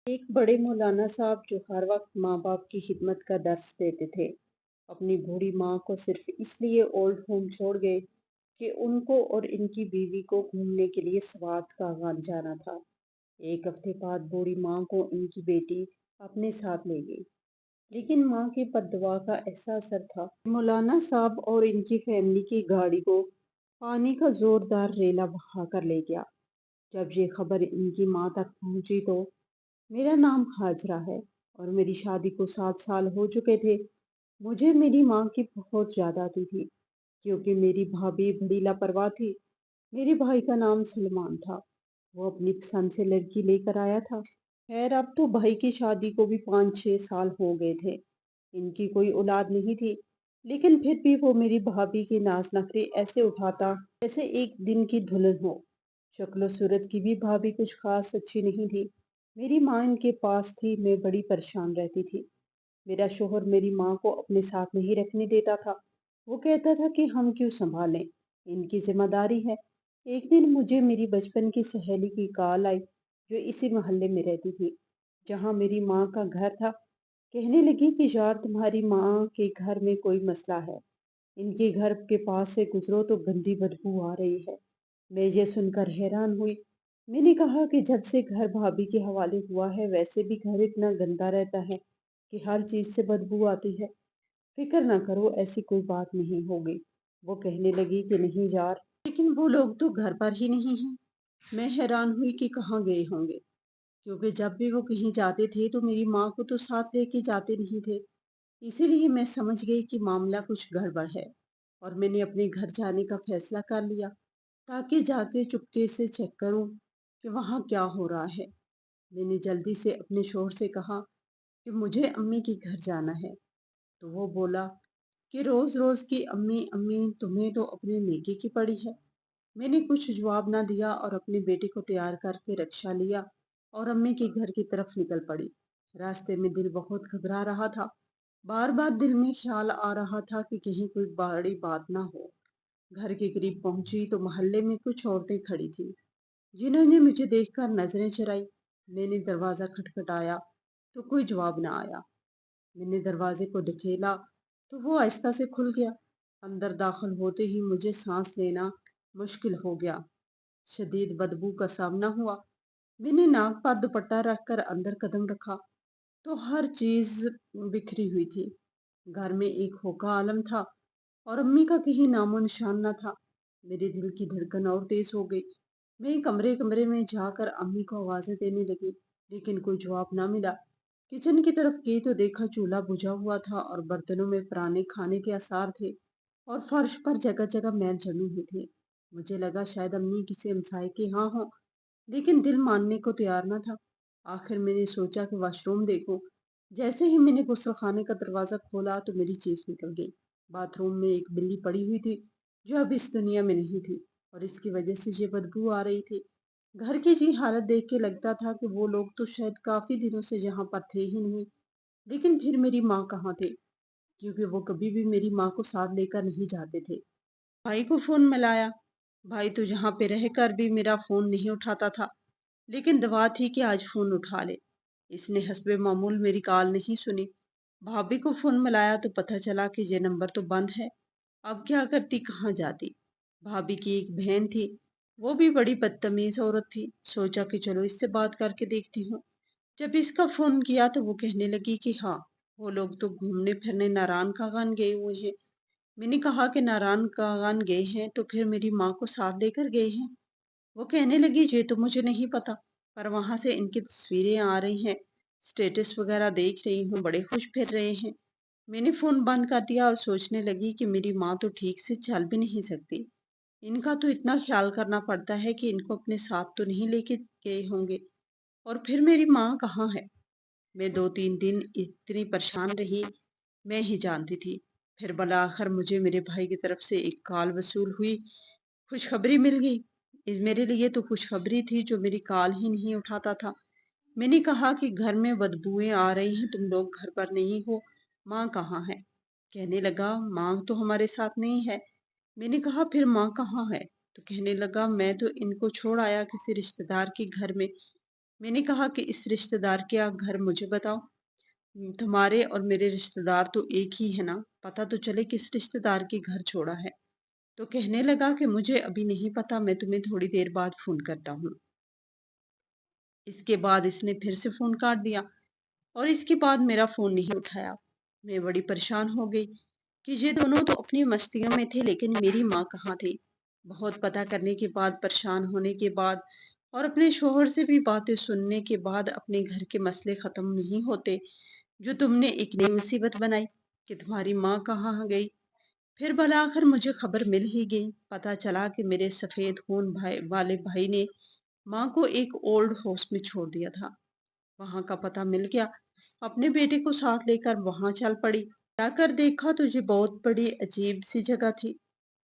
ایک بڑے مولانا صاحب جو ہر وقت ماں باپ کی خدمت کا درس دیتے تھے، اپنی بوڑھی ماں کو صرف اس لیے اولڈ ہوم چھوڑ گئے کہ ان کو اور ان کی بیوی کو گھومنے کے لیے سوات کا غار جانا تھا۔ ایک ہفتے بعد بوڑھی ماں کو ان کی بیٹی اپنے ساتھ لے گئی، لیکن ماں کے بددعا کا ایسا اثر تھا کہ مولانا صاحب اور ان کی فیملی کی گاڑی کو پانی کا زوردار ریلا بہا کر لے گیا۔ جب یہ خبر ان کی ماں تک پہنچی تو میرا نام ہاجرہ ہے اور میری شادی کو 7 سال ہو چکے تھے۔ مجھے میری ماں کی بہت یاد آتی تھی کیونکہ میری بھابھی بڑی لاپرواہ تھی۔ میرے بھائی کا نام سلمان تھا، وہ اپنی پسند سے لڑکی لے کر آیا تھا۔ خیر اب تو بھائی کی شادی کو بھی 5 6 سال ہو گئے تھے، ان کی کوئی اولاد نہیں تھی، لیکن پھر بھی وہ میری بھابھی کے ناز نخرے ایسے اٹھاتا جیسے ایک دن کی دلہن ہو۔ شکل و صورت کی بھی بھابھی کچھ خاص اچھی نہیں تھی۔ میری ماں ان کے پاس تھی، میں بڑی پریشان رہتی تھی۔ میرا شوہر میری ماں کو اپنے ساتھ نہیں رکھنے دیتا تھا، وہ کہتا تھا کہ ہم کیوں سنبھالیں، ان کی ذمہ داری ہے۔ ایک دن مجھے میری بچپن کی سہیلی کی کال آئی جو اسی محلے میں رہتی تھی جہاں میری ماں کا گھر تھا۔ کہنے لگی کہ یار تمہاری ماں کے گھر میں کوئی مسئلہ ہے، ان کے گھر کے پاس سے گزرو تو گندی بدبو آ رہی ہے۔ میں یہ سن کر حیران ہوئی۔ میں نے کہا کہ جب سے گھر بھابھی کے حوالے ہوا ہے ویسے بھی گھر اتنا گندا رہتا ہے کہ ہر چیز سے بدبو آتی ہے۔ فکر نہ کرو، ایسی کوئی بات نہیں ہوگی۔ وہ کہنے لگی کہ نہیں یار، لیکن وہ لوگ تو گھر پر ہی نہیں ہیں۔ میں حیران ہوئی کہ کہاں گئے ہوں گے، کیونکہ جب بھی وہ کہیں جاتے تھے تو میری ماں کو تو ساتھ لے کے جاتے نہیں تھے۔ اسی لیے میں سمجھ گئی کہ معاملہ کچھ گڑبڑ ہے اور میں نے اپنے گھر جانے کا فیصلہ کر لیا تاکہ جا کے چپکے سے چیک کروں کہ وہاں کیا ہو رہا ہے۔ میں نے جلدی سے اپنے شوہر سے کہا کہ مجھے امی کے گھر جانا ہے، تو وہ بولا کہ روز روز کی امی امی تمہیں تو اپنے نیکی کی پڑی ہے۔ میں نے کچھ جواب نہ دیا اور اپنے بیٹے کو تیار کر کے رکشہ لیا اور امی کے گھر کی طرف نکل پڑی۔ راستے میں دل بہت گھبرا رہا تھا، بار بار دل میں خیال آ رہا تھا کہ کہیں کوئی بڑی بات نہ ہو۔ گھر کے قریب پہنچی تو محلے میں کچھ عورتیں کھڑی تھیں جنہوں نے مجھے دیکھ کر نظریں چرائی۔ میں نے دروازہ کھٹکھٹایا تو کوئی جواب نہ آیا۔ میں نے دروازے کو دھکیلا تو وہ آہستہ سے کھل گیا۔ اندر داخل ہوتے ہی مجھے سانس لینا مشکل ہو گیا، شدید بدبو کا سامنا ہوا۔ میں نے ناک پر دوپٹہ رکھ کر اندر قدم رکھا تو ہر چیز بکھری ہوئی تھی۔ گھر میں ایک ہوکا عالم تھا اور امی کا کہیں نام و نشان نہ تھا۔ میرے دل کی دھڑکن اور تیز ہو گئی۔ میں کمرے کمرے میں جا کر امی کو آوازیں دینے لگی، لیکن کوئی جواب نہ ملا۔ کچن کی طرف گئی تو دیکھا چولہا بجھا ہوا تھا اور برتنوں میں پرانے کھانے کے آثار تھے اور فرش پر جگہ جگہ میل جمی ہوئی تھی۔ مجھے لگا شاید امی کسی ہمسائے کے ہاں ہوں، لیکن دل ماننے کو تیار نہ تھا۔ آخر میں نے سوچا کہ واش روم دیکھوں۔ جیسے ہی میں نے غسل خانے کا دروازہ کھولا تو میری چیخ نکل گئی۔ باتھ روم میں ایک بلی پڑی ہوئی تھی جو اب اس دنیا میں نہیں تھی اور اس کی وجہ سے یہ بدبو آ رہی تھی۔ گھر کی حالت دیکھ کے لگتا تھا کہ وہ لوگ تو شاید کافی دنوں سے یہاں پر تھے ہی نہیں۔ لیکن پھر میری ماں کہاں تھے، کیونکہ وہ کبھی بھی میری ماں کو ساتھ لے کر نہیں جاتے تھے۔ بھائی کو فون ملایا، بھائی تو یہاں پہ رہ کر بھی میرا فون نہیں اٹھاتا تھا، لیکن دعا تھی کہ آج فون اٹھا لے۔ اس نے حسب معمول میری کال نہیں سنی۔ بھابھی کو فون ملایا تو پتہ چلا کہ یہ نمبر تو بند ہے۔ اب کیا کرتی، کہاں جاتی؟ بھابھی کی ایک بہن تھی، وہ بھی بڑی بدتمیز عورت تھی۔ سوچا کہ چلو اس سے بات کر کے دیکھتی ہوں۔ جب اس کا فون کیا تو وہ کہنے لگی کہ ہاں، وہ لوگ تو گھومنے پھرنے ناران کاغان گئے ہوئے ہیں۔ میں نے کہا کہ ناران کاغان گئے ہیں تو پھر میری ماں کو ساتھ لے کر گئے ہیں؟ وہ کہنے لگی یہ تو مجھے نہیں پتا، پر وہاں سے ان کی تصویریں آ رہی ہیں، سٹیٹس وغیرہ دیکھ رہی ہوں، بڑے خوش پھر رہے ہیں۔ میں نے فون بند کر دیا اور سوچنے لگی کہ میری ماں تو ٹھیک سے چل بھی نہیں سکتی، ان کا تو اتنا خیال کرنا پڑتا ہے کہ ان کو اپنے ساتھ تو نہیں لے کے گئے ہوں گے، اور پھر میری ماں کہاں ہے؟ میں 2 3 دن اتنی پریشان رہی، میں ہی جانتی تھی۔ پھر بالآخر مجھے میرے بھائی کی طرف سے ایک کال وصول ہوئی، خوشخبری مل گئی۔ میرے لیے تو خوشخبری تھی جو میری کال ہی نہیں اٹھاتا تھا۔ میں نے کہا کہ گھر میں بدبوئیں آ رہی ہیں، تم لوگ گھر پر نہیں ہو، ماں کہاں ہے؟ کہنے لگا ماں تو ہمارے ساتھ نہیں ہے۔ میں نے کہا پھر ماں کہاں ہے؟ تو کہنے لگا میں تو ان کو چھوڑ آیا کسی رشتہ دار کے گھر میں۔ मैंने कहा कि इस रिश्तेदार का घर मुझे बताओ। तुम्हारे और मेरे रिश्तेदार तो एक ही है ना, पता तो चले किस रिश्तेदार के घर छोड़ा है। तो कहने लगा कि मुझे अभी नहीं पता, मैं तुम्हें थोड़ी देर बाद फ़ोन करता हूँ। इसके बाद इसने फिर से फ़ोन काट दिया और इसके बाद मेरा फ़ोन नहीं उठाया। मैं बड़ी परेशान हो गई कि ये दोनों तो अपनी मस्तियों में थे, लेकिन मेरी माँ कहाँ थी? बहुत पता करने के बाद, परेशान होने के बाद और अपने शौहर से भी बातें सुनने के बाद अपने घर के मसले ख़त्म नहीं होते, जो तुमने एक नई मुसीबत बनाई कि तुम्हारी माँ कहाँ गई। फिर भला आखिर मुझे खबर मिल ही गई। पता चला कि मेरे सफ़ेद खून भाई वाले भाई ने माँ को एक ओल्ड हाउस में छोड़ दिया था। वहाँ का पता मिल गया। अपने बेटे को साथ लेकर वहाँ चल पड़ी। जाकर देखा तो ये बहुत बड़ी अजीब सी जगह थी।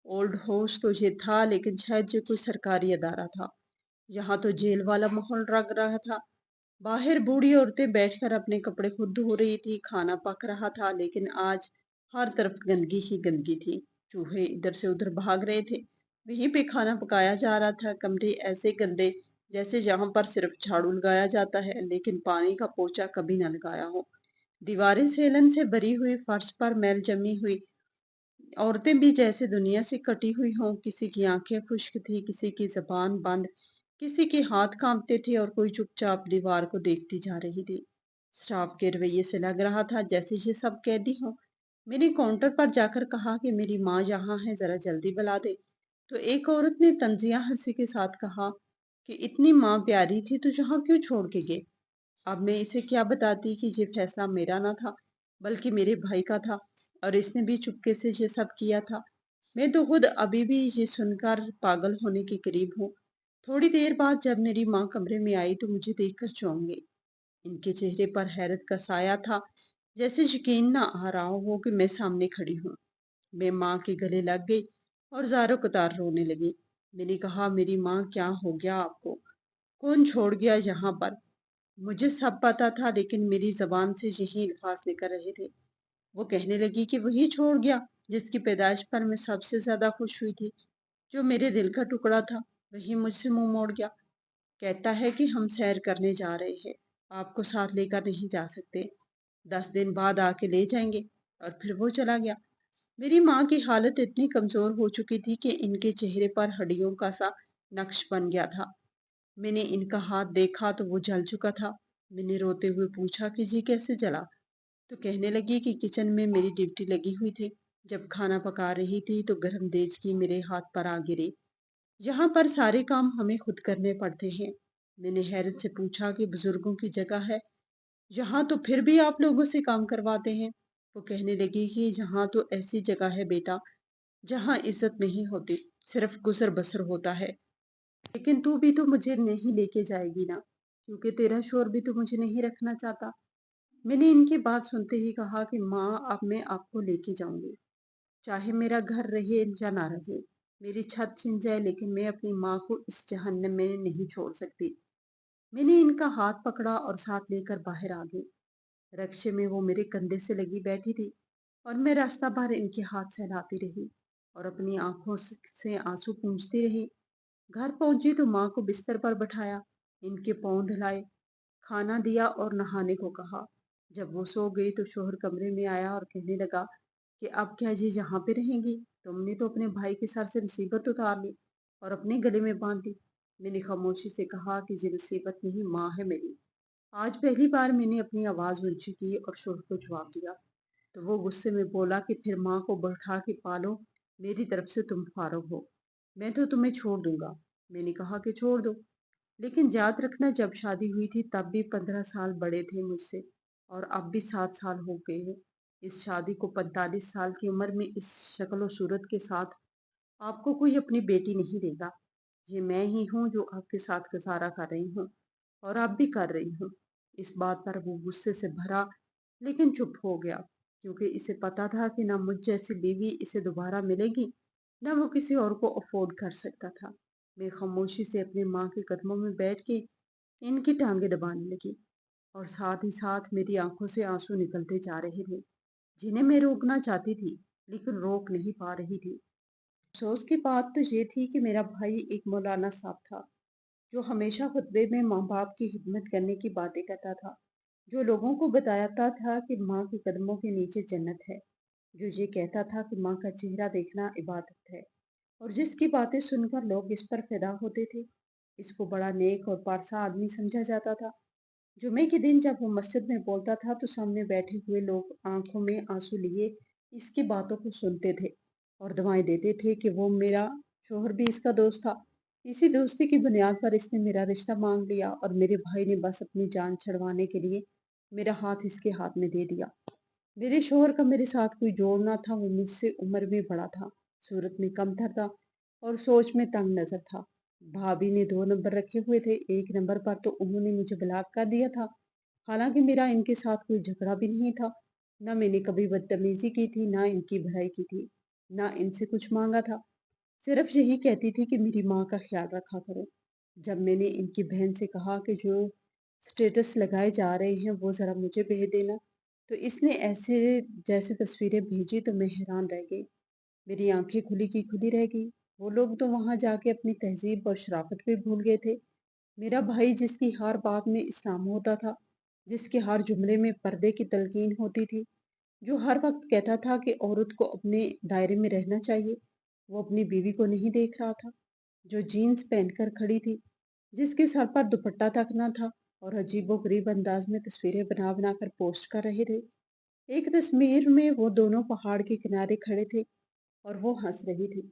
ओल्ड हाउस तो ये था, लेकिन शायद ये कोई सरकारी अदारा था। यहाँ तो जेल वाला माहौल लग रहा था। बाहर बूढ़ी औरतें बैठकर अपने कपड़े खुद धो रही थी, खाना पक रहा था, लेकिन आज हर तरफ गंदगी ही गंदगी थी। चूहे इधर से उधर भाग रहे थे। वहीं पे खाना पकाया जा रहा था। कमरे ऐसे गंदे जैसे जहां पर सिर्फ झाड़ू लगाया जाता है, लेकिन पानी का पोंछा कभी न लगाया हो। दीवारें सेलन से भरी हुई, फर्श पर मैल जमी हुई। औरतें भी जैसे दुनिया से कटी हुई हों। किसी की आंखें खुश्क थी, किसी की जबान बंद, किसी के हाथ कांपते थे और कोई चुपचाप दीवार को देखती जा रही थी। स्टाफ के रवैये से लग रहा था जैसे ये सब कैदी हों। मैंने काउंटर पर जाकर कहा कि मेरी माँ यहाँ है, जरा जल्दी बुला दे। तो एक औरत ने तंजिया हंसी के साथ कहा कि इतनी माँ प्यारी थी तो यहाँ क्यों छोड़ के गए। अब मैं इसे क्या बताती कि ये फैसला मेरा ना था, बल्कि मेरे भाई का था, और इसने भी चुपके से ये सब किया था। मैं तो खुद अभी भी ये सुनकर पागल होने के करीब हूँ। थोड़ी देर बाद जब मेरी माँ कमरे में आई तो मुझे देखकर चौंक गई। इनके चेहरे पर हैरत का साया था, जैसे यकीन ना आ रहा हो कि मैं सामने खड़ी हूँ। मैं माँ के गले लग गई और ज़ारो कतार रोने लगी। मैंने कहा, मेरी माँ, क्या हो गया आपको? कौन छोड़ गया यहाँ पर? मुझे सब पता था, लेकिन मेरी ज़बान से यही अल्फाज निकल रहे थे। वो कहने लगी कि वही छोड़ गया जिसकी पैदाइश पर मैं सबसे ज़्यादा खुश हुई थी, जो मेरे दिल का टुकड़ा था, वही मुझसे मुँह मोड़ गया। कहता है कि हम सैर करने जा रहे हैं, आपको साथ लेकर नहीं जा सकते। 10 दिन बाद आके ले जाएंगे। और फिर वो चला गया। मेरी माँ की हालत इतनी कमज़ोर हो चुकी थी कि इनके चेहरे पर हड्डियों का सा नक्श बन गया था। मैंने इनका हाथ देखा तो वो जल चुका था। मैंने रोते हुए पूछा कि जी कैसे जला? तो कहने लगी कि किचन में मेरी ड्यूटी लगी हुई थी। जब खाना पका रही थी तो गरम देचकी मेरे हाथ पर आ गिरी। यहाँ पर सारे काम हमें खुद करने पड़ते हैं। मैंने हैरत से पूछा कि बुजुर्गों की जगह है, यहाँ तो फिर भी आप लोगों से काम करवाते हैं। वो कहने लगी कि यहाँ तो ऐसी जगह है बेटा, जहाँ इज्जत नहीं होती, सिर्फ गुजर बसर होता है। लेकिन तू भी तो मुझे नहीं लेके जाएगी ना, क्योंकि तेरा शोर भी तो मुझे नहीं रखना चाहता। मैंने इनकी बात सुनते ही कहा कि माँ, अब मैं आपको लेके जाऊंगी, चाहे मेरा घर रहे या ना रहे, मेरी छत छिन जाए, लेकिन मैं अपनी माँ को इस जहन्नम में नहीं छोड़ सकती। मैंने इनका हाथ पकड़ा और साथ लेकर बाहर आ गई। रक्शे में वो मेरे कंधे से लगी बैठी थी और मैं रास्ता भर इनके हाथ सहलाती रही और अपनी आंखों से आंसू पूंछती रही। घर पहुंची तो माँ को बिस्तर पर बैठाया, इनके पाँव धुलाए, खाना दिया और नहाने को कहा। जब वो सो गई तो शोहर कमरे में आया और कहने लगा कि अब क्या जी यहाँ पे रहेंगी? तुमने तो अपने भाई के सर से मुसीबत उतार ली और अपने गले में बांध ली। मैंने खामोशी से कहा कि ये मुसीबत नहीं, माँ है मेरी। आज पहली बार मैंने अपनी आवाज़ ऊंची की और शोहर को जवाब दिया। तो वो गुस्से में बोला कि फिर माँ को बैठा के पालो, मेरी तरफ से तुम फारुग हो, मैं तो तुम्हें छोड़ दूंगा। मैंने कहा कि छोड़ दो, लेकिन याद रखना, जब शादी हुई थी तब भी 15 साल बड़े थे मुझसे, और अब भी 7 साल हो गए हैं। इस शादी को 45 साल की उम्र में इस शक्ल और सूरत के साथ आपको कोई अपनी बेटी नहीं देगा। ये मैं ही हूँ जो आपके साथ गुजारा कर रही हूँ, और अब भी कर रही हूँ। इस बात पर वो गुस्से से भरा, लेकिन चुप हो गया, क्योंकि इसे पता था कि ना मुझ जैसी बीवी इसे दोबारा मिलेगी, ना वो किसी और को अफोर्ड कर सकता था। मैं खामोशी से अपनी माँ के कदमों में बैठ के इनकी टांगे दबाने लगी, और साथ ही साथ मेरी आंखों से आंसू निकलते जा रहे थे, जिन्हें मैं रोकना चाहती थी, लेकिन रोक नहीं पा रही थी। अफसोस की बात तो ये थी कि मेरा भाई एक मौलाना साहब था, जो हमेशा खुतबे में माँ बाप की खिदमत करने की बातें करता था, जो लोगों को बताता था कि माँ के कदमों के नीचे जन्नत है, जो ये कहता था कि माँ का चेहरा देखना इबादत है, और जिसकी बातें सुनकर लोग इस पर फिदा होते थे। इसको बड़ा नेक और पारसा आदमी समझा जाता था। जुमे के दिन जब वो मस्जिद में बोलता था तो सामने बैठे हुए लोग आंखों में आंसू लिए इसकी बातों को सुनते थे और दुआएं देते थे कि वो मेरा शोहर भी इसका दोस्त था। इसी दोस्ती की बुनियाद पर इसने मेरा रिश्ता मांग लिया और मेरे भाई ने बस अपनी जान छुड़वाने के लिए मेरा हाथ इसके हाथ में दे दिया। मेरे शोहर का मेरे साथ कोई जोड़ ना था। वो मुझसे उम्र में बड़ा था, सूरत में कमतर था और सोच में तंग नजर था। भाभी ने 2 नंबर रखे हुए थे। 1 नंबर पर तो उन्होंने मुझे ब्लॉक कर दिया था। हालांकि मेरा इनके साथ कोई झगड़ा भी नहीं था। ना मैंने कभी बदतमीजी की थी, ना इनकी बुराई की थी, ना इनसे कुछ मांगा था। सिर्फ यही कहती थी कि मेरी माँ का ख्याल रखा करो। जब मैंने इनकी बहन से कहा कि जो स्टेटस लगाए जा रहे हैं वो ज़रा मुझे भेज देना, तो इसने ऐसे जैसे तस्वीरें भेजी तो मैं हैरान रह गई। मेरी आंखें खुली की खुली रह गई। वो लोग तो वहां जाके अपनी तहजीब और शराफत भी भूल गए थे। मेरा भाई जिसकी हर बात में इस्लाम होता था, जिसके हर जुमले में पर्दे की तलकीन होती थी, जो हर वक्त कहता था कि औरत को अपने दायरे में रहना चाहिए, वो अपनी बीवी को नहीं देख रहा था। जो जीन्स पहनकर खड़ी थी, जिसके सर पर दुपट्टा तक न था और अजीबोगरीब अंदाज में तस्वीरें बना बना कर पोस्ट कर रहे थे। एक तस्वीर में वो दोनों पहाड़ के किनारे खड़े थे और वो हंस रही थी,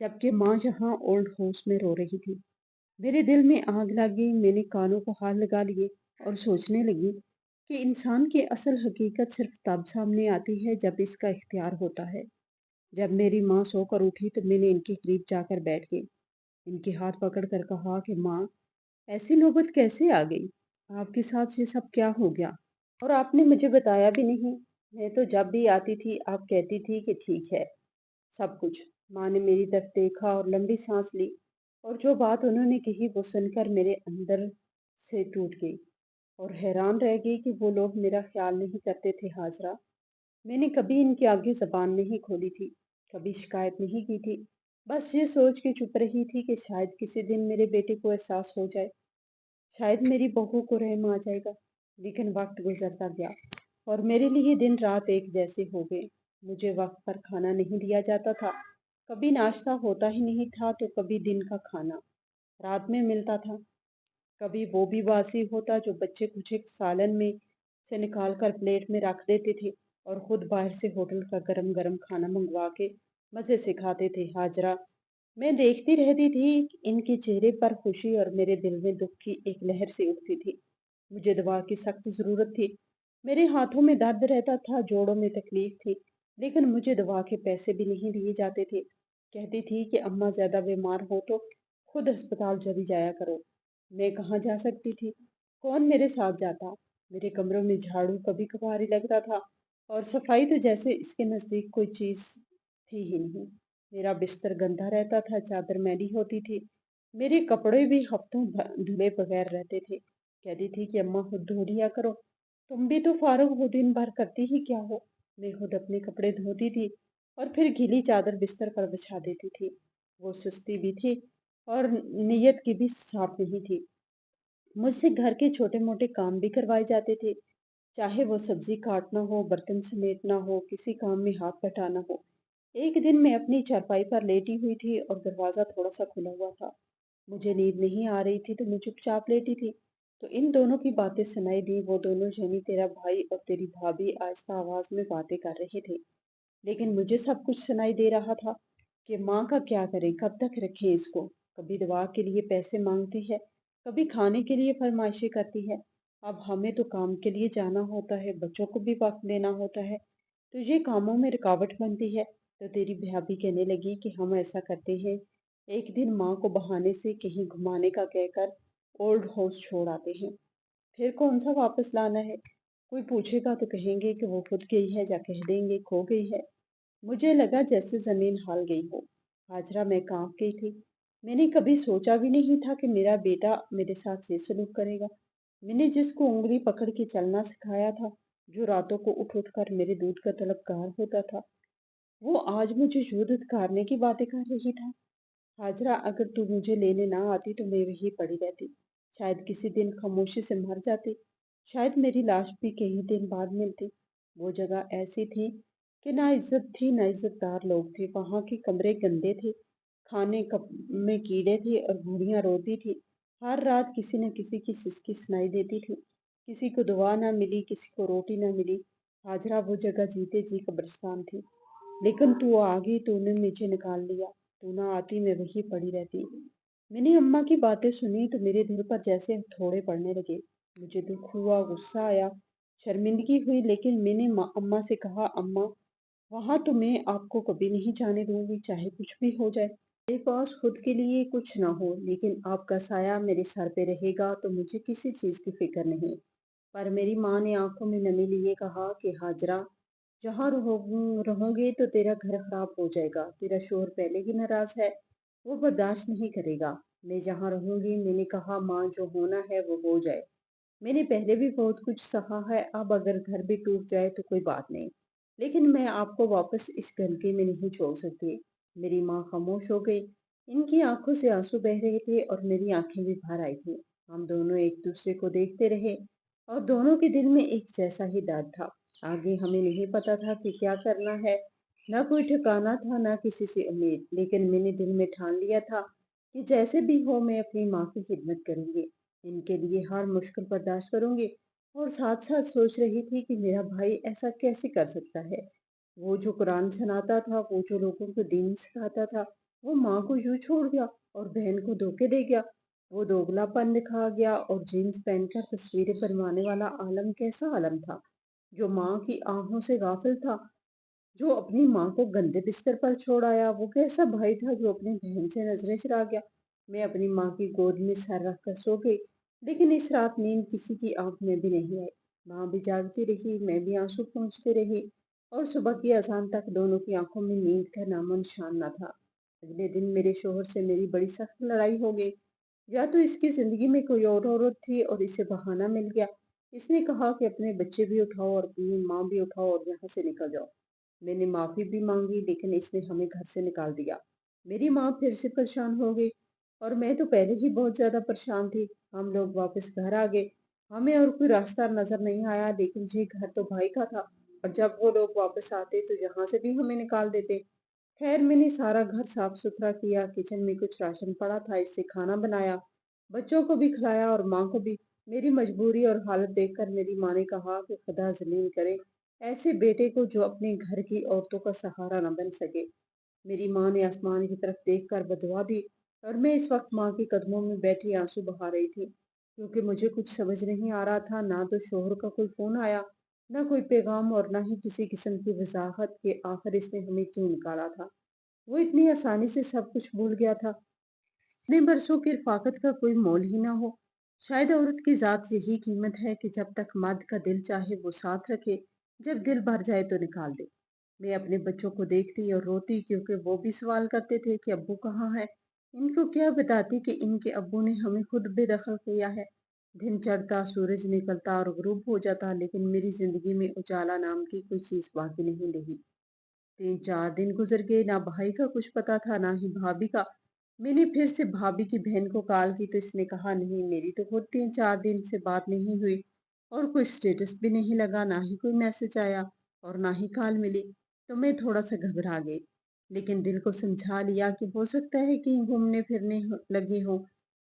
जबकि माँ जहाँ ओल्ड हाउस में रो रही थी। मेरे दिल में आग लगी। मैंने कानों को हाथ लगा लिए और सोचने लगी कि इंसान की असल हकीकत सिर्फ तब सामने आती है जब इसका इख्तियार होता है। जब मेरी माँ सोकर उठी तो मैंने इनके करीब जाकर बैठ गई। इनके हाथ पकड़कर कहा कि माँ, ऐसी नौबत कैसे आ गई? आपके साथ ये सब क्या हो गया? और आपने मुझे बताया भी नहीं। मैं तो जब भी आती थी आप कहती थी कि ठीक है सब कुछ। माँ ने मेरी तरफ देखा और लंबी सांस ली, और जो बात उन्होंने कही वो सुनकर मेरे अंदर से टूट गई और हैरान रह गई कि वो लोग मेरा ख्याल नहीं करते थे। हाजरा, मैंने कभी इनके आगे जबान नहीं खोली थी, कभी शिकायत नहीं की थी। बस ये सोच के चुप रही थी कि शायद किसी दिन मेरे बेटे को एहसास हो जाए, शायद मेरी बहू को रहम आ जाएगा। लेकिन वक्त गुजरता गया और मेरे लिए दिन रात एक जैसे हो गए। मुझे वक्त पर खाना नहीं दिया जाता था। कभी नाश्ता होता ही नहीं था तो कभी दिन का खाना रात में मिलता था। कभी वो भी बासी होता जो बच्चे कुछ एक सालन में से निकाल कर प्लेट में रख देते थे और खुद बाहर से होटल का गरम गरम खाना मंगवा के मजे से खाते थे। हाजरा, मैं देखती रहती थी कि इनके चेहरे पर खुशी और मेरे दिल में दुख की एक लहर सी उठती थी। मुझे दवा की सख्त जरूरत थी। मेरे हाथों में दर्द रहता था, जोड़ों में तकलीफ थी, लेकिन मुझे दवा के पैसे भी नहीं दिए जाते थे। कहती थी कि अम्मा ज्यादा बीमार हो तो खुद अस्पताल चली जाया करो। मैं कहाँ जा सकती थी? कौन मेरे साथ जाता? मेरे कमरों में झाड़ू कभी कभार ही लगता था और सफाई तो जैसे इसके नजदीक कोई चीज थी ही नहीं। मेरा बिस्तर गंदा रहता था, चादर मैली होती थी, मेरे कपड़े भी हफ्तों धुले बगैर रहते थे। कहती थी कि अम्मा खुद धो लिया करो, तुम भी तो फारूक हो, दिन भर करती ही क्या हो? मैं खुद अपने कपड़े धोती थी और फिर गीली चादर बिस्तर पर बिछा देती थी। वो सुस्ती भी थी और नीयत की भी साफ नहीं थी। मुझसे घर के छोटे मोटे काम भी करवाए जाते थे, चाहे वो सब्जी काटना हो, बर्तन समेटना हो, किसी काम में हाथ बटाना हो। एक दिन मैं अपनी चारपाई पर लेटी हुई थी और दरवाजा थोड़ा सा खुला हुआ था। मुझे नींद नहीं आ रही थी तो मैं चुपचाप लेटी थी। तो इन दोनों की बातें सुनाई दी। वो दोनों यानी तेरा भाई और तेरी भाभी आहिस्ता आवाज में बातें कर रहे थे, लेकिन मुझे सब कुछ सुनाई दे रहा था कि माँ का क्या करें, कब तक रखें इसको। कभी दवा के लिए पैसे मांगती है, कभी खाने के लिए फरमाइशें करती है। अब हमें तो काम के लिए जाना होता है, बच्चों को भी वक्त देना होता है, तो ये कामों में रुकावट बनती है। तो तेरी भाभी कहने लगी कि हम ऐसा करते हैं, एक दिन माँ को बहाने से कहीं घुमाने का कहकर ओल्ड हाउस छोड़ आते हैं। फिर कौन सा वापस लाना है? कोई पूछेगा तो कहेंगे कि वो खुद गई है, या कह देंगे खो गई है। मुझे लगा जैसे जमीन हाल गई हो। हाजरा, मैं कांप गई थी। मैंने कभी सोचा भी नहीं था कि मेरा बेटा मेरे साथ ये सलूक करेगा। मैंने जिसको उंगली पकड़ के चलना सिखाया था, जो रातों को उठ उठ कर मेरे दूध का तलबगार होता था, वो आज मुझे यूं धुतकारने की बातें कर रही था। हाजरा, अगर तू मुझे लेने ना आती तो मैं वहीं पड़ी रहती। शायद किसी दिन खामोशी से मर जाती। शायद मेरी लाश भी कई दिन बाद मिलती। वो जगह ऐसी थी कि ना इज्जत थी ना इज्जतदार लोग थे। वहां के कमरे गंदे थे, खाने कप में कीड़े थे और बूढ़ियां रोती थी। हर रात किसी न किसी की सिसकी सुनाई देती थी। किसी को दुआ ना मिली, किसी को रोटी ना मिली। हाजरा, वो जगह जीते जी कब्रिस्तान थी। लेकिन तू आ गई, तूने मुझे निकाल लिया। तू ना आती, मैं वहीं पड़ी रहती। मैंने अम्मा की बातें सुनी तो मेरे दिल पर जैसे थोड़े पड़ने लगे। मुझे दुख हुआ, गुस्सा आया, शर्मिंदगी हुई, लेकिन मैंने अम्मा से कहा, अम्मा, वहां तो मैं आपको कभी नहीं जाने दूंगी, चाहे कुछ भी हो जाए। मेरे पास खुद के लिए कुछ ना हो, लेकिन आपका साया मेरे सर पे रहेगा तो मुझे किसी चीज की फिक्र नहीं। पर मेरी माँ ने आंखों में नमी लिए कहा कि हाजरा, जहाँ रहोगे तो तेरा घर खराब हो जाएगा। तेरा शोहर पहले ही नाराज है, वो बर्दाश्त नहीं करेगा। मैं जहाँ रहूंगी, मैंने कहा, माँ, जो होना है वो हो जाए। मैंने पहले भी बहुत कुछ सहा है, अब अगर घर भी टूट जाए तो कोई बात नहीं, लेकिन मैं आपको वापस इस गलके में नहीं छोड़ सकती। मेरी माँ खामोश हो गई। इनकी आंखों से आंसू बह रहे थे और मेरी आंखें भी भर आई थी। हम दोनों एक दूसरे को देखते रहे और दोनों के दिल में एक जैसा ही दर्द था। आगे हमें नहीं पता था कि क्या करना है। ना कोई ठिकाना था, ना किसी से उम्मीद, लेकिन मैंने दिल में ठान लिया था कि जैसे भी हो मैं अपनी माँ की खिदमत करूंगी, इनके लिए हर मुश्किल बर्दाश्त करूंगी। और साथ साथ सोच रही थी कि मेरा भाई ऐसा कैसे कर सकता है। वो जो कुरान सुनाता था, वो जो लोगों को दीन सिखाता था, वो माँ को यूं छोड़ गया और बहन को धोखे दे गया। वो दोगलापन दिखा गया और जीन्स पहनकर तस्वीरें बनवाने वाला आलम कैसा आलम था, जो माँ की आंखों से गाफिल था, जो अपनी माँ को गंदे बिस्तर पर छोड़ आया। वो कैसा भाई था जो अपनी बहन से नजरें चुरा गया। मैं अपनी माँ की गोद में सर रखकर सो गई, लेकिन इस रात नींद किसी की आंख में भी नहीं आई। माँ भी जागती रही, मैं भी आंसू पोंछती रही, और सुबह की अजान तक दोनों की आंखों में नींद का नामो निशान न था। अगले दिन मेरे शोहर से मेरी बड़ी सख्त लड़ाई हो गई। या तो इसकी जिंदगी में कोई और औरत थी और इसे बहाना मिल गया। इसने कहा कि अपने बच्चे भी उठाओ और अपनी माँ भी उठाओ और यहाँ से निकल जाओ। मैंने माफी भी मांगी, लेकिन इसने हमें घर से निकाल दिया। मेरी माँ फिर से परेशान हो गई और मैं तो पहले ही बहुत ज्यादा परेशान थी। हम लोग वापस घर आ गए। हमें और कोई रास्ता नजर नहीं आया, लेकिन ये घर तो भाई का था, और जब वो लोग वापस आते तो यहाँ से भी हमें निकाल देते। खैर, मैंने सारा घर साफ सुथरा किया, किचन में कुछ राशन पड़ा था, इससे खाना बनाया, बच्चों को भी खिलाया और माँ को भी। मेरी मजबूरी और हालत देखकर मेरी माँ ने कहा कि खुदा जलील करे ऐसे बेटे को जो अपने घर की औरतों का सहारा न बन सके। मेरी माँ ने आसमान की तरफ देखकर बदुआ दी और मैं इस वक्त माँ के कदमों में बैठी आंसू बहा रही थी, क्योंकि मुझे कुछ समझ नहीं आ रहा था। ना तो शोहर का कोई फोन आया, ना कोई पैगाम, और ना ही किसी किस्म की वजाहत कि आखिर इसने हमें क्यों निकाला था। वो इतनी आसानी से सब कुछ भूल गया था। इतने बरसों की रफाकत का कोई मोल ही ना हो। शायद औरत की जात यही कीमत है कि जब तक मर्द का दिल चाहे वो साथ रखे, जब दिल भर जाए तो निकाल दे। मैं अपने बच्चों को देखती और रोती, क्योंकि वो भी सवाल करते थे कि अब्बू कहाँ है। इनको क्या बताती कि इनके अब्बू ने हमें खुद बेदखल किया है। दिन चढ़ता, सूरज निकलता और गुरूब हो जाता, लेकिन मेरी जिंदगी में उजाला नाम की कोई चीज बाकी नहीं रही। 3-4 दिन गुजर गए, ना भाई का कुछ पता था ना ही भाभी का। मैंने फिर से भाभी की बहन को कॉल की तो इसने कहा, नहीं, मेरी तो खुद 3-4 दिन से बात नहीं हुई और कोई स्टेटस भी नहीं लगा, ना ही कोई मैसेज आया और ना ही कॉल मिली। तो मैं थोड़ा सा घबरा गई, लेकिन दिल को समझा लिया कि हो सकता है कि घूमने फिरने लगे हो,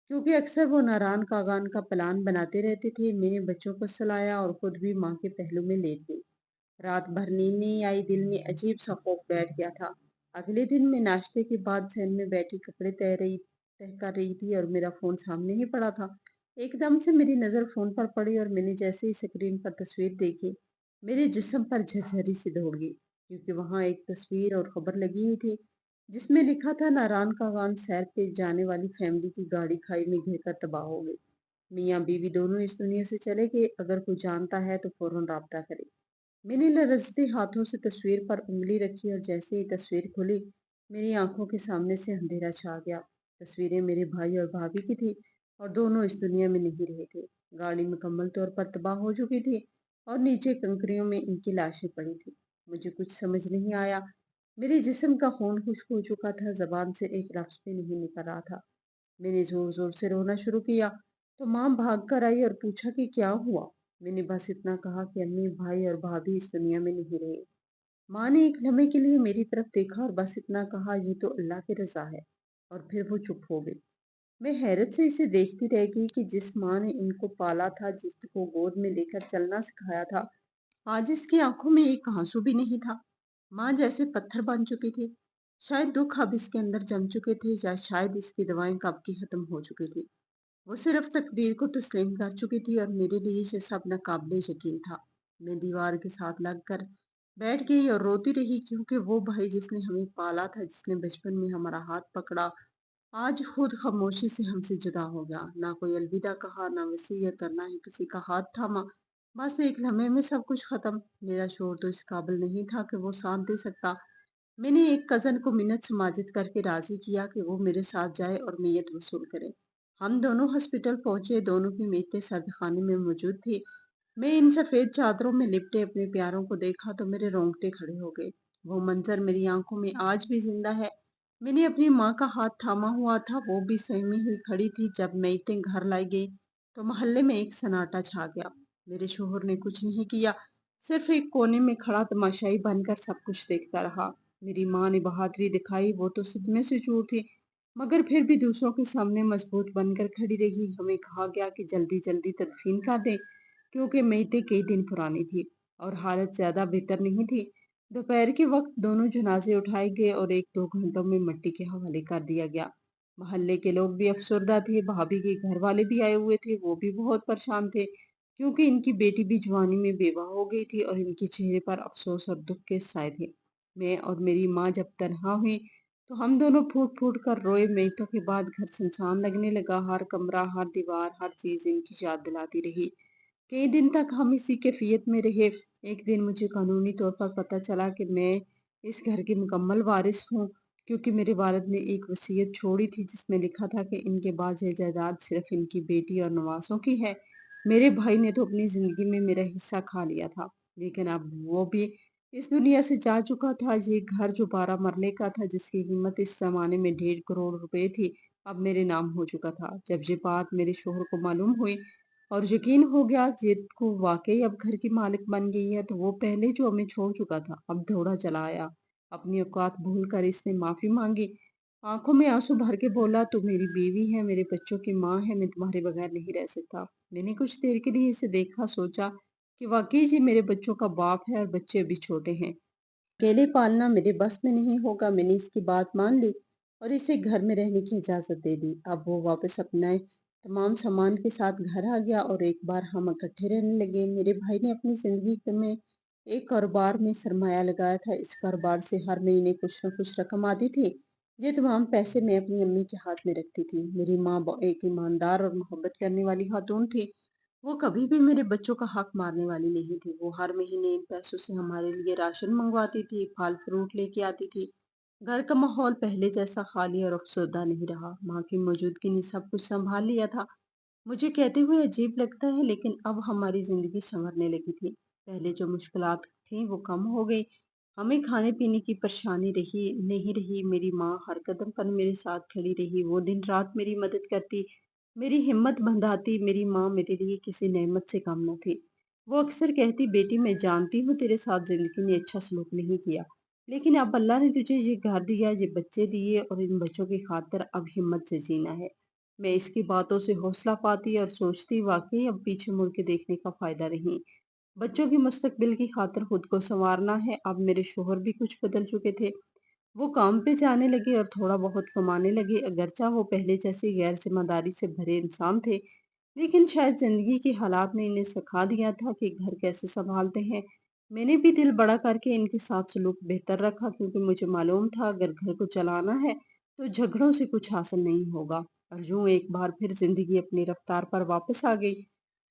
क्योंकि अक्सर वो नारायण कागान का प्लान बनाते रहते थे। मैंने बच्चों को सलाया और खुद भी माँ के पहलू में लेट गई। रात भर नींद नहीं आई, दिल में अजीब सा खौफ बैठ गया था। अगले दिन मैं नाश्ते के बाद सहन में बैठी कपड़े तह कर रही थी और मेरा फोन सामने ही पड़ा था। एकदम से मेरी नजर फोन पर पड़ी और मैंने जैसे ही स्क्रीन पर तस्वीर देखी, मेरे जिस्म पर झरझरी सी दौड़ गई, क्योंकि वहां एक तस्वीर और खबर लगी हुई थी, जिसमें लिखा था, नारायण का गांव सैर पे जाने वाली फैमिली की गाड़ी खाई में घिर कर तबाह हो गई। मियाँ बीवी दोनों इस दुनिया से चले गए। अगर कोई जानता है तो फौरन राब्ता करे। मैंने लरजते हाथों से तस्वीर पर उंगली रखी और जैसे ही तस्वीर खुली, मेरी आंखों के सामने से अंधेरा छा गया। तस्वीरें मेरे भाई और भाभी की थी और दोनों इस दुनिया में नहीं रहे थे। गाड़ी मुकम्मल तौर पर तबाह हो चुकी थी और नीचे कंकरियों में इनकी लाशें पड़ी थी। मुझे कुछ समझ नहीं आया मेरे जिस्म का खून खुश्क हो चुका था, ज़बान से एक लफ्ज़ भी नहीं निकल रहा था। मैंने ज़ोर-ज़ोर से रोना शुरू किया, तो माँ भाग कर आई और पूछा कि क्या हुआ? मैंने बस इतना कहा कि अम्मी, भाई और भाभी इस दुनिया में नहीं रहे। माँ ने एक लम्हे के लिए मेरी तरफ देखा और बस इतना कहा, ये तो अल्लाह की रज़ा है, और फिर वो चुप हो गई। मैं हैरत से इसे देखती रह गई कि जिस माँ ने इनको पाला था, जिसको गोद में लेकर चलना सिखाया था, आज इसकी आंखों में एक आंसू भी नहीं था। माँ जैसे पत्थर बन चुकी थी। शायद दुख अब इसके अंदर जम चुके थे, या शायद इसकी दवाएं कब की खत्म हो चुकी थी। वो सिर्फ तकदीर को तस्लीम कर चुकी थी और मेरे लिए ये सब नाकाबिले यकीन था। मैं दीवार के साथ लगकर बैठ गई और रोती रही, क्योंकि वो भाई जिसने हमें पाला था, जिसने बचपन में हमारा हाथ पकड़ा, आज खुद खामोशी से हमसे जुदा हो गया। ना कोई अलविदा कहा, ना वसीयत, और ना ही किसी का हाथ थामा। बस एक लम्हे में सब कुछ खत्म। मेरा शोर तो इस काबिल नहीं था कि वो साथ दे सकता। मैंने एक कज़न को मिन्नत समाजित करके राज़ी किया कि वो मेरे साथ जाए और मय्यत वसूल करे। हम दोनों हॉस्पिटल पहुंचे, दोनों की मेयतें सर्दखाने में मौजूद थी। मैं इन सफ़ेद चादरों में लिपटे अपने प्यारों को देखा तो मेरे रोंगटे खड़े हो गए। वो मंजर मेरी आंखों में आज भी जिंदा है। मैंने अपनी माँ का हाथ थामा हुआ था, वो भी सहमी हुई खड़ी थी। जब मैयतें घर लाई गई तो मोहल्ले में एक सन्नाटा छा गया। मेरे शोहर ने कुछ नहीं किया, सिर्फ एक कोने में खड़ा तमाशाई बनकर सब कुछ देखता रहा। मेरी माँ ने बहादुरी दिखाई, वो तो सदमे से चूर थी, मगर फिर भी दूसरों के सामने मजबूत बनकर खड़ी रही। हमें कहा गया कि जल्दी जल्दी तदफीन कर दें, क्योंकि मैयतें कई दिन पुरानी थी और हालत ज्यादा बेहतर नहीं थी। दोपहर के वक्त दोनों जनाजे उठाए गए और 1-2 घंटों में मिट्टी के हवाले कर दिया गया। मोहल्ले के लोग भी अफसरदा थे, भाभी के घर वाले भी आए हुए थे, वो भी बहुत परेशान थे, क्योंकि इनकी बेटी भी जवानी में बेवा हो गई थी और इनके चेहरे पर अफसोस और दुख के साए थे। मैं और मेरी माँ जब तन्हा हुई तो हम दोनों फूट फूट कर रोए। मैयतों के बाद घर सुनसान लगने लगा। हर कमरा, हर दीवार, हर चीज इनकी याद दिलाती रही। कई दिन तक हम इसी कैफियत में रहे। एक दिन मुझे कानूनी तौर पर पता चला कि मैं इस घर की मुकम्मल वारिस हूँ, क्योंकि मेरे वालिद ने एक वसीयत छोड़ी थी जिसमें लिखा था कि इनके बाद ये जायदाद सिर्फ इनकी बेटी और नवासों की है। मेरे भाई ने तो अपनी जिंदगी में मेरा हिस्सा खा लिया था, लेकिन अब वो भी इस दुनिया से जा चुका था। ये घर जो 12 मरले का था, जिसकी कीमत इस जमाने में 1.5 करोड़ रुपए थी, अब मेरे नाम हो चुका था। जब ये बात मेरे शोहर को मालूम हुई और यकीन हो गया जिद को वाकई अब घर की मालिक बन गई है, तो वो पहले जो हमें छोड़ चुका था अब दौड़ा चला आया। अपनी औकात भूल कर इसने माफी मांगी, आंखों में आंसू भर के बोला, तू मेरी बीवी है, मेरे बच्चों की माँ है, मैं तुम्हारे बगैर नहीं रह सकता। मैंने कुछ देर के लिए इसे देखा, सोचा कि वाकई जी मेरे बच्चों का बाप है और बच्चे अभी छोटे हैं। अकेले पालना मेरे बस में नहीं होगा। मैंने इसकी बात मान ली और इसे घर में रहने की इजाज़त दे दी। अब वो वापस अपने तमाम सामान के साथ घर आ गया और एक बार हम इकट्ठे रहने लगे। मेरे भाई ने अपनी ज़िंदगी में एक कारोबार में सरमाया लगाया था। इस कारोबार से हर महीने कुछ न कुछ रकम आती थी। ये तमाम पैसे मैं अपनी अम्मी के हाथ में रखती थी। मेरी माँ एक ईमानदार और मोहब्बत करने वाली खातून थी। वो कभी भी मेरे बच्चों का हक मारने वाली नहीं थी। वो हर महीने इन पैसों से हमारे लिए राशन मंगवाती थी, फल फ्रूट लेके आती थी। घर का माहौल पहले जैसा खाली और अफसरदा नहीं रहा। माँ की मौजूदगी ने सब कुछ संभाल लिया था। मुझे कहते हुए अजीब लगता है, लेकिन अब हमारी जिंदगी संवरने लगी थी। पहले जो मुश्किलात थी वो कम हो गई। हमें खाने पीने की परेशानी रही नहीं रही। मेरी माँ हर कदम पर मेरे साथ खड़ी रही। वो दिन रात मेरी मदद करती, मेरी हिम्मत बंधाती। मेरी माँ मेरे लिए किसी नेमत से कम न थी। वो अक्सर कहती, बेटी मैं जानती हूँ तेरे साथ जिंदगी ने अच्छा सलूक नहीं किया, लेकिन अब अल्लाह ने तुझे ये घर दिया, ये बच्चे दिए, और इन बच्चों की खातिर अब हिम्मत से जीना है। मैं इसकी बातों से हौसला पाती और सोचती, वाकई अब पीछे मुड़ के देखने का फायदा नहीं। बच्चों की मुस्तकबिल की खातिर खुद को संवारना है। अब मेरे शोहर भी कुछ बदल चुके थे। वो काम पे जाने लगे और थोड़ा बहुत कमाने लगे। अगरचा वो पहले जैसे गैर जिम्मेदारी से भरे इंसान थे, लेकिन शायद जिंदगी के हालात ने इन्हें सिखा दिया था कि घर कैसे संभालते हैं। मैंने भी दिल बड़ा करके इनके साथ सलूक बेहतर रखा, क्योंकि मुझे मालूम था अगर घर को चलाना है तो झगड़ों से कुछ हासिल नहीं होगा। और यूं एक बार फिर जिंदगी अपनी रफ्तार पर वापस आ गई।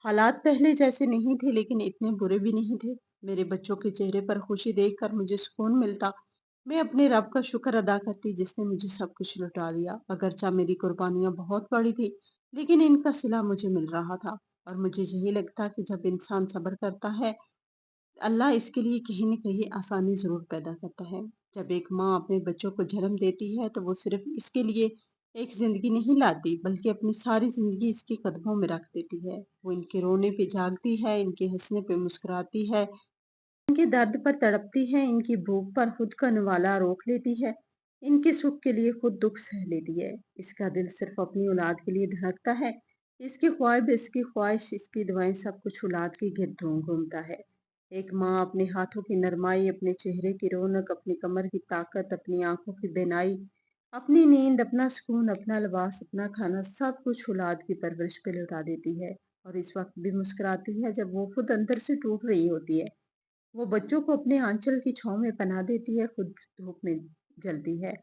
हालात पहले जैसे नहीं थे, लेकिन इतने बुरे भी नहीं थे। मेरे बच्चों के चेहरे पर खुशी देखकर मुझे सुकून मिलता। मैं अपने रब का शुक्र अदा करती जिसने मुझे सब कुछ लौटा दिया। अगरचा मेरी कुर्बानियां बहुत बड़ी थी, लेकिन इनका सिला मुझे मिल रहा था। और मुझे यही लगता कि जब इंसान सब्र करता है, अल्लाह इसके लिए कहीं न कहीं आसानी ज़रूर पैदा करता है। जब एक माँ अपने बच्चों को जन्म देती है तो वो सिर्फ इसके लिए एक जिंदगी नहीं लाती, बल्कि अपनी सारी जिंदगी इसके कदमों में रख देती है। वो इनके रोने पे जागती है, इनके हंसने पे मुस्कुराती है, इनके दर्द पर तड़पती है, इनकी भूख पर खुद का निवाला रोक लेती है, इनके सुख के लिए खुद दुख सह लेती है। इसका दिल सिर्फ अपनी औलाद के लिए धड़कता है। इसकी ख्वाहिश, इसकी ख्वाहिश, इसकी दुआएं, सब कुछ औलाद के गिर्द घूमता है। एक माँ अपने हाथों की नरमाई, अपने चेहरे की रौनक, अपनी कमर की ताकत, अपनी आंखों की बेनाई, अपनी नींद, अपना सुकून, अपना लिबास, अपना खाना, सब कुछ औलाद की परवरिश पे लौटा देती है। और इस वक्त भी मुस्कुराती है जब वो खुद अंदर से टूट रही होती है। वो बच्चों को अपने आंचल की छांव में पनाह देती है, खुद धूप में जलती है।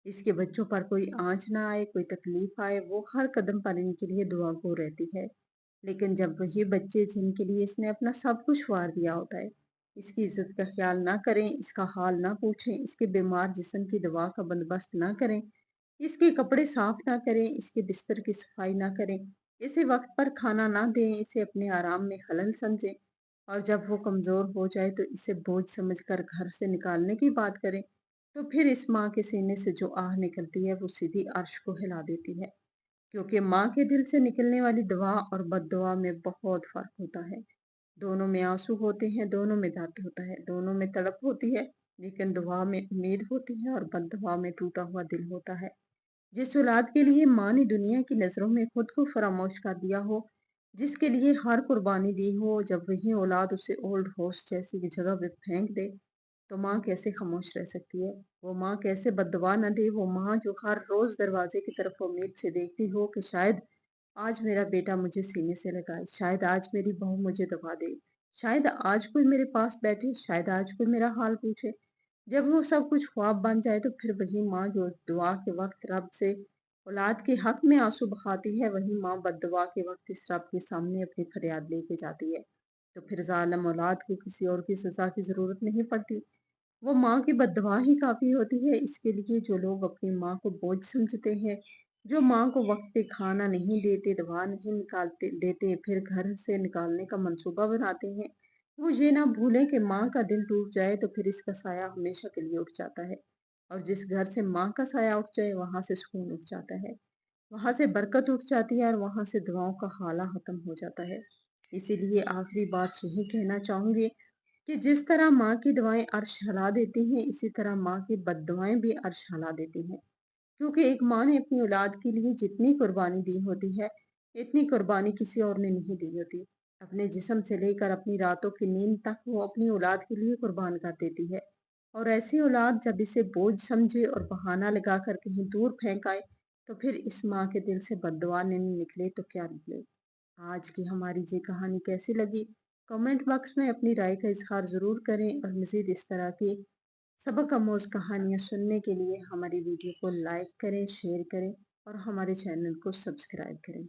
इसके बच्चों पर कोई आँच ना आए, कोई तकलीफ आए, वो हर कदम पर इनके लिए दुआ गो रहती है। लेकिन जब वही बच्चे जिनके लिए इसने अपना सब कुछ वार दिया होता है, इसकी इज्जत का ख्याल ना करें, इसका हाल ना पूछें, इसके बीमार जिस्म की दवा का बंदोबस्त ना करें, इसके कपड़े साफ ना करें, इसके बिस्तर की सफाई ना करें, इसे वक्त पर खाना ना दें, इसे अपने आराम में खलल समझें, और जब वो कमजोर हो जाए तो इसे बोझ समझकर घर से निकालने की बात करें, तो फिर इस माँ के सीने से जो आह निकलती है वो सीधी अर्श को हिला देती है। क्योंकि माँ के दिल से निकलने वाली दुआ और बद्दुआ में बहुत फर्क होता है। दोनों में आंसू होते हैं, दोनों में दर्द होता है, दोनों में तड़प होती है, लेकिन दुआ में उम्मीद होती है और बद्दुआ में टूटा हुआ दिल होता है। जिस औलाद के लिए माँ ने दुनिया की नज़रों में खुद को फरामोश कर दिया हो, जिसके लिए हर कुर्बानी दी हो, जब वही औलाद उसे ओल्ड होस्ट जैसी जगह पे फेंक दे, तो माँ कैसे खामोश रह सकती है? वो माँ कैसे बद्दुआ न दे? वो माँ जो हर रोज दरवाजे की तरफ उम्मीद से देखती हो कि शायद आज मेरा बेटा मुझे सीने से लगाए, शायद आज मेरी बहू मुझे दबा दे, शायद आज कोई मेरे पास बैठे, शायद आज कोई मेरा हाल पूछे। जब वो सब कुछ ख्वाब बन जाए तो फिर वही माँ जो दुआ के वक्त रब से औलाद के हक में आंसू बहाती है, वही माँ बद्दुआ के वक्त इस रब के सामने अपनी फरियाद लेके जाती है। तो फिर जालिम औलाद को किसी और की सजा की जरूरत नहीं पड़ती, वो माँ की बद्दुआ ही काफी होती है। इसके लिए जो लोग अपनी माँ को बोझ समझते हैं, जो माँ को वक्त पे खाना नहीं देते, दवा नहीं निकालते देते, फिर घर से निकालने का मंसूबा बनाते हैं, वो ये ना भूलें कि माँ का दिल टूट जाए तो फिर इसका साया हमेशा के लिए उठ जाता है। और जिस घर से माँ का साया उठ जाए वहां से सुकून उठ जाता है, वहां से बरकत उठ जाती है, और वहां से दुआओं का हाला खत्म हो जाता है। इसीलिए आखिरी बात यही कहना चाहूंगी कि जिस तरह माँ की दुआएं अर्श हिला देती हैं, इसी तरह माँ की बद्दुआएं भी अर्श हिला देती हैं। क्योंकि एक माँ ने अपनी औलाद के लिए जितनी कुर्बानी दी होती है, इतनी कुर्बानी किसी और ने नहीं दी होती। अपने जिस्म से लेकर अपनी रातों की नींद तक वो अपनी औलाद के लिए कुर्बान कर देती है। और ऐसी औलाद जब इसे बोझ समझे और बहाना लगाकर कहीं दूर फेंक आए, तो फिर इस माँ के दिल से बद्दुआ नहीं निकले तो क्या निकले। आज की हमारी ये कहानी कैसी लगी? कमेंट बॉक्स में अपनी राय का इजहार ज़रूर करें, और मज़ीद इस तरह की सबक आमोज़ कहानियाँ सुनने के लिए हमारी वीडियो को लाइक करें, शेयर करें और हमारे चैनल को सब्सक्राइब करें।